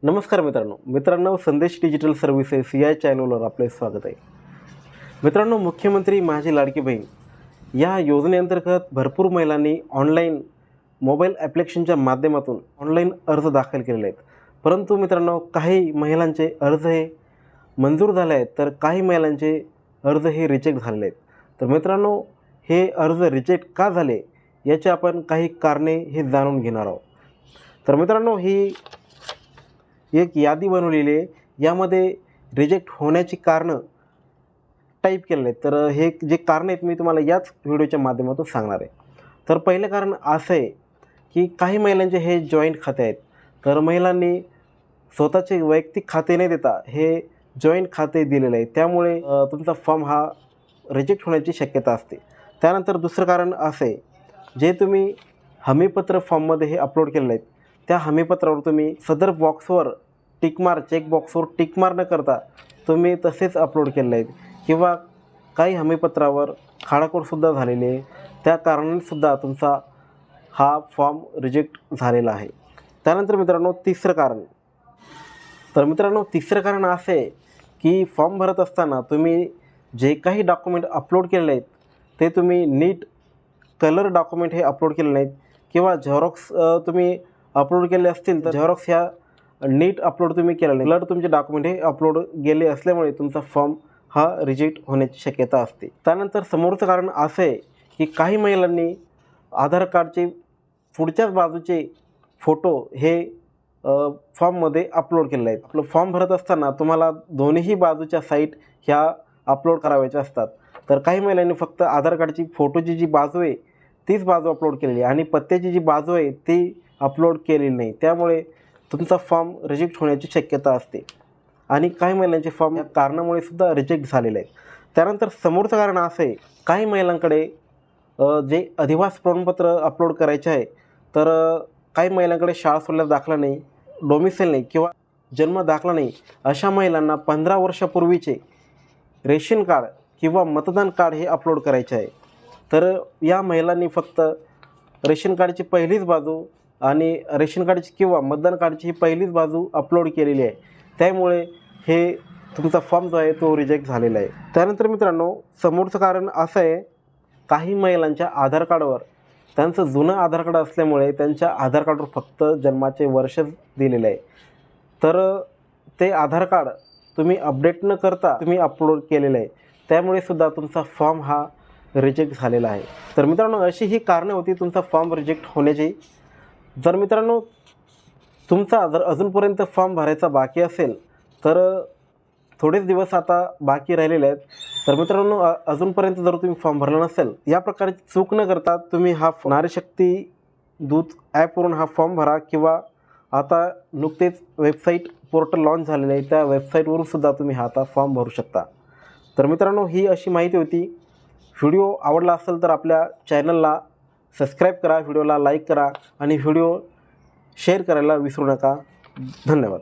नमस्कार मित्रांनो, संदेश डिजिटल सर्व्हिसेस या चॅनलवर आपले स्वागत आहे। मित्रांनो, मुख्यमंत्री माझी लाडकी बहीण या योजनेअंतर्गत भरपूर महिलांनी ऑनलाईन मोबाईल ॲप्लिकेशनच्या माध्यमातून ऑनलाईन अर्ज दाखल केलेले आहेत। परंतु मित्रांनो, काही महिलांचे अर्ज हे मंजूर झाले आहेत, तर काही महिलांचे अर्ज हे रिजेक्ट झालेले आहेत। तर मित्रांनो, हे अर्ज रिजेक्ट का झाले याचे आपण काही कारणे हे जाणून घेणार आहोत। तर मित्रांनो, ही एक यादी बनवलेली आहे, यामध्ये रिजेक्ट होण्याची कारणं टाईप केलेले आहेत। तर हे जे कारणं आहेत मी तुम्हाला याच व्हिडिओच्या माध्यमातून सांगणार आहे। तर पहिलं कारण असं आहे की काही महिलांचे हे जॉईंट खाते आहेत, तर महिलांनी स्वतःचे वैयक्तिक खाते न देता हे जॉईंट खाते दिलेले आहे, त्यामुळे तुमचा फॉर्म हा रिजेक्ट होण्याची शक्यता असते। त्यानंतर दुसरं कारण असं आहे, जे तुम्ही हमीपत्र फॉर्ममध्ये हे अपलोड केलेले आहेत, त्या हमीपत्रावर तुम्ही सदर बॉक्सवर चेक बॉक्सवर टिकमार न करता तुम्ही तसेच अपलोड केलेले आहेत, किंवा काही हमीपत्रावर खाडाखोडसुद्धा झालेले आहे, त्या कारणानेसुद्धा तुमचा हा फॉर्म रिजेक्ट झालेला आहे। त्यानंतर मित्रांनो, तिसरं कारण असं आहे की फॉर्म भरत असताना तुम्ही जे काही डॉक्युमेंट अपलोड केलेले आहेत ते तुम्ही नीट कलर डॉक्युमेंट हे अपलोड केले नाहीत, किंवा झेरॉक्स तुम्ही अपलोड केले असतील तर झेरॉक्स ह्या नीट अपलोड तुम्ही केला नाही, कलर तुमचे डॉक्युमेंट हे अपलोड गेले असल्यामुळे तुमचा फॉर्म हा रिजेक्ट होण्याची शक्यता असते। त्यानंतर समोरचं कारण असं आहे की काही महिलांनी आधार कार्डचे पुढच्याच बाजूचे फोटो हे फॉर्ममध्ये अपलोड केलेले आहेत। आपलं फॉर्म भरत असताना तुम्हाला दोन्ही बाजूच्या साईट ह्या अपलोड करावयाच्या असतात, तर काही महिलांनी फक्त आधार कार्डची फोटोची जी बाजू आहे तीच बाजू अपलोड केलेली आहे आणि पत्त्याची जी बाजू आहे ती अपलोड केलेली नाही, त्यामुळे तुमचा फॉर्म रिजेक्ट होण्याची शक्यता असते आणि काही महिलांचे फॉर्म या कारणामुळे सुद्धा रिजेक्ट झालेले आहेत। त्यानंतर समोरचं कारण असं आहे, काही महिलांकडे जे अधिवास प्रमाणपत्र अपलोड करायचे आहे, तर काही महिलांकडे शाळा सोडल्यास दाखला नाही, डोमिसाईल नाही किंवा जन्म दाखला नाही, अशा महिलांना 15 वर्षापूर्वीचे रेशन कार्ड किंवा मतदान कार्ड हे अपलोड करायचे आहे। तर या महिलांनी फक्त रेशन कार्डची पहिलीच बाजू आणि रेशन कार्डची किंवा मतदान कार्डची ही पहिलीच बाजू अपलोड केलेली आहे, त्यामुळे हे तुमचा फॉर्म जो आहे तो रिजेक्ट झालेला आहे। त्यानंतर मित्रांनो, समोरचं कारण असं आहे, काही महिलांच्या आधार कार्डवर त्यांचं जुनं आधार कार्ड असल्यामुळे त्यांच्या आधार कार्डवर फक्त जन्माचे वर्ष दिलेले आहे, तर ते आधार कार्ड तुम्ही अपडेट न करता तुम्ही अपलोड केलेलं आहे, त्यामुळे सुद्धा तुमचा फॉर्म हा रिजेक्ट झालेला आहे। तर मित्रांनो, अशी ही कारणं होती तुमचा फॉर्म रिजेक्ट होण्याची। जर मित्रांनो तुमचा जर अजूनपर्यंत फॉर्म भरायचा बाकी असेल, तर थोडेच दिवस आता बाकी राहिलेले आहेत, तर मित्रांनो अजूनपर्यंत जर तुम्ही फॉर्म भरला नसेल, या प्रकारची चूक न करता तुम्ही हा नारी शक्ती दूत ॲपवरून हा फॉर्म भरा, किंवा आता नुकतेच वेबसाईट पोर्टल लॉन्च झालेलं आहे, त्या वेबसाईटवरून सुद्धा तुम्ही हा आता फॉर्म भरू शकता। तर मित्रांनो, ही अशी माहिती होती। व्हिडिओ आवडला असेल तर आपल्या चॅनलला सबस्क्राईब करा, व्हिडिओला लाईक करा आणि व्हिडिओ शेअर करायला विसरू नका। धन्यवाद।